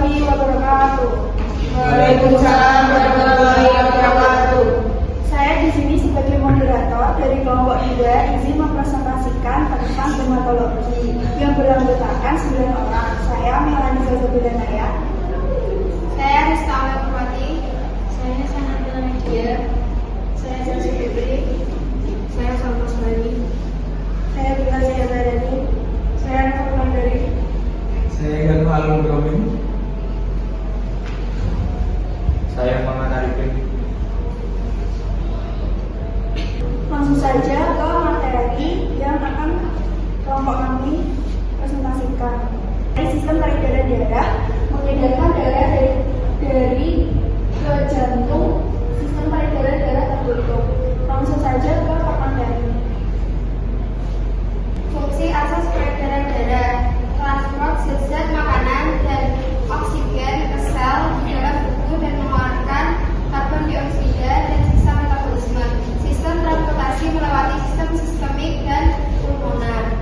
warahmatullahi wabarakatuh. Waalaikumsalam warahmatullahi wabarakatuh. Saya di sini sebagai moderator dari kelompok 2 izin mempresentasikan tentang dermatologi yang beranggotakan 9 orang. Saya Melani Gazabilanaya. Saya Rizka Amelia. Saya Sanatila Media. Saya Chelsea Fitri. Saya Salma Sbani. Saya Bila Zayabadani. Saya Nafal Mandari. Saya Ganu Alun Bromin. Saya Muhammad Arifin. Langsung saja ke materi yang akan kelompok kami presentasikan. Sistem peredaran darah mengedarkan darah dari ke jantung. Sistem peredaran darah tertutup. Langsung saja ke materi. Fungsi asas peredaran darah: transport zat makanan dan oksigen ke sel di dalam tubuh dan mengeluarkan karbon dioksida dan sisa metabolisme. Sistem transportasi melewati sistem sistemik dan pulmoner.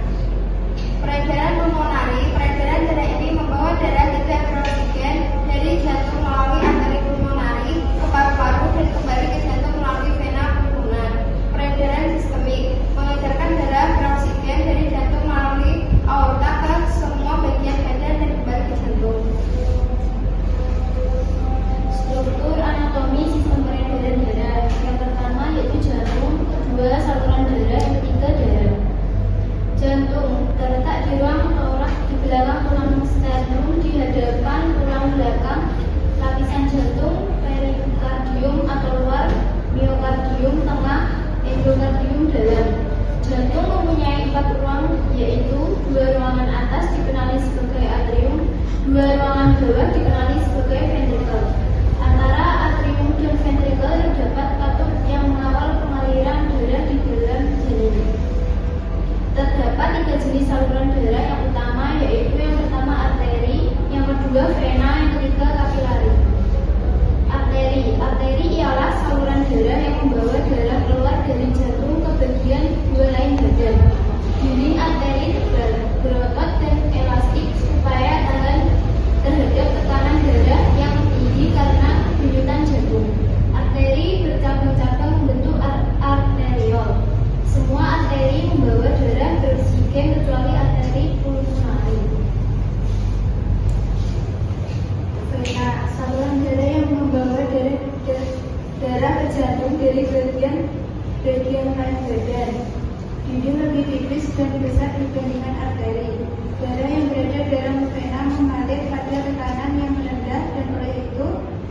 Peredaran pulmonari: peredaran darah ini membawa darah tidak beroksigen dari jantung melalui arteri pulmonari ke paru-paru dan kembali ke jantung melalui vena pulmoner. Peredaran sistemik: mengedarkan darah beroksigen dari jantung melalui aorta ke semua bagian badan dan kembali ke jantung. Struktur anatomi sistem peredaran darah: yang pertama yaitu jantung, kedua saluran darah, yang ketiga darah. Jantung terletak di ruang torak di belakang tulang sternum, di hadapan tulang belakang lapisan jantung, perikardium atau luar, miokardium tengah, endokardium dalam. Jantung mempunyai 4 ruang, yaitu 2 ruangan atas dikenali sebagai atrium, 2 ruangan bawah dikenali sebagai ventricle. Antara atrium dan ventricle terdapat katup yang mengawal pengaliran darah di dalam janin. Terdapat 3 jenis saluran darah yang utama, yaitu yang pertama arteri, yang kedua vena, yang ketiga kapilari. Arteri ialah saluran darah yang membawa darah keluar dari jantung ke bagian 2 lain badan. Dinding arteri tebal, berotot dan elastik supaya tahan terhadap tekanan darah yang tinggi karena denyutan jantung. Arteri bercabang-cabang membentuk arteriol. Semua arteri membawa darah beroksigen kecuali arteri pulmonari. Vena, saluran darah yang membawa darah ke jantung dari bagian lain badan. Dinding lebih tipis dan besar dibandingkan arteri. Darah yang berada dalam vena mengalir pada tekanan yang rendah dan oleh itu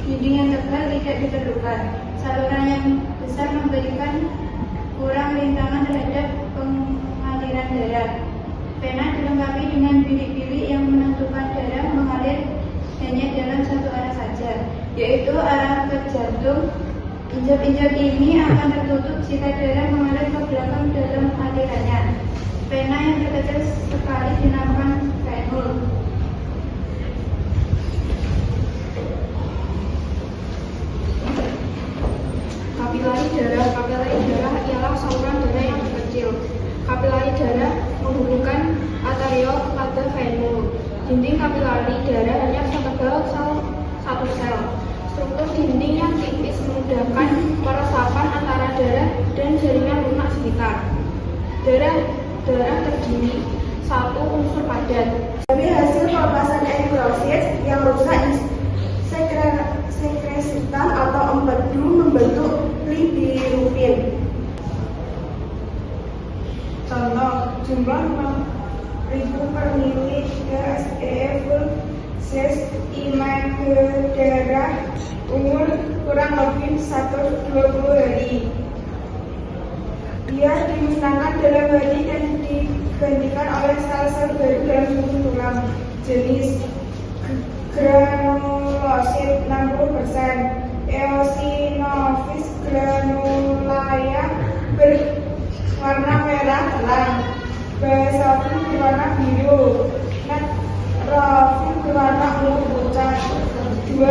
dinding yang tebal tidak diperlukan. Saluran yang besar memberikan kurang rintangan terhadap pengaliran darah. Vena dilengkapi dengan bilik-bilik yang menentukan darah mengalir hanya dalam satu arah saja, yaitu arah ke jantung. Injap-injap ini akan tertutup jika darah mengalir ke belakang dalam alirannya. Vena yang terkecil sekali dinamakan venul. Kapilari darah ialah saluran darah yang terkecil. Kapilari darah menghubungkan arteriol kepada venul. Dinding kapilari darah hanya setebal satu sel. Struktur dinding yang tipis memudahkan peresapan antara darah dan jaringan lunak sekitar. Darah terdiri 1 unsur padat. Dari hasil pelepasan eritrosit yang rusak sekresi hitam atau empedu membentuk bilirubin. Contoh, jumlah 6.000 per mili SEF full size imago darah umur kurang lebih 120 hari. Dia dimusnahkan dalam hari dan digantikan oleh sel-sel baru dalam tubuh tulang. Jenis granulosit 60%, eosinophis granulaya berwarna merah terang, basofil berwarna biru, neutrofil berwarna ungu pucat. 2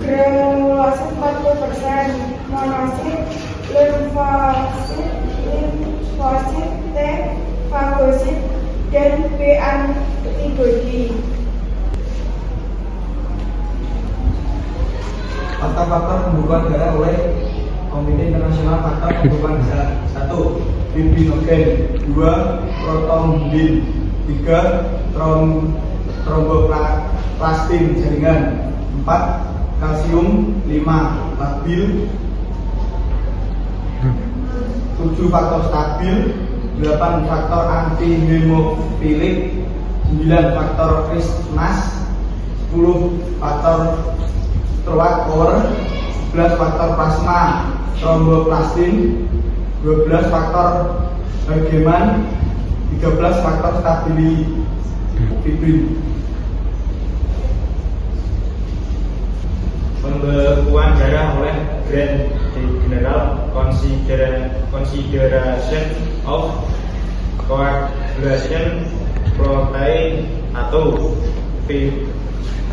granulosit 40%, monosit, limfosit, T, fagosit, dan B antibody. Faktor-faktor pembukaan darah oleh Komite Internasional Faktor Pembukaan Darah. 1. Fibrinogen. 2. Protombin. 3. Tromboplastin jaringan. 4. Kalsium. 5. Labil. 7. Faktor stabil. 8. Faktor antihemofilik. 9. Faktor Christmas. 10. Faktor Stroak Power. 11. Faktor plasma tromboplastin. 12. Faktor Bergman. 13. Faktor stabilifibrin. Pembekuan darah oleh Grand General Consideration of Coagulation Protein 1.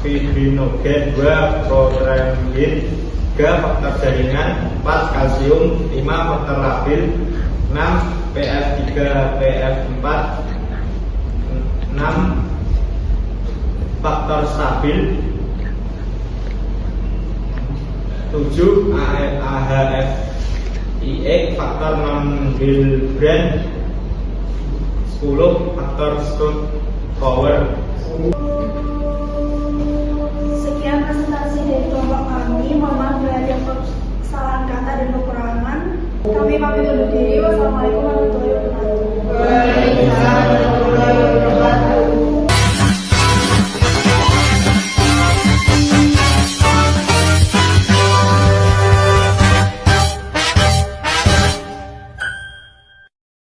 Fibrinogen. 2. Prothrombin. 3. Faktor jaringan. 4. Kalsium. 5. Faktor labil. 6. PF3 PF4. 6. Faktor stabil. 7. AHFIE. Faktor non-Hilbrand. 10. Faktor Stroak Power. Sekian presentasi dari kelompok kami. Mohon maaf bila ada kesalahan kata dan kekurangan. Kami pamit undur diri. Wassalamualaikum warahmatullahi wabarakatuh.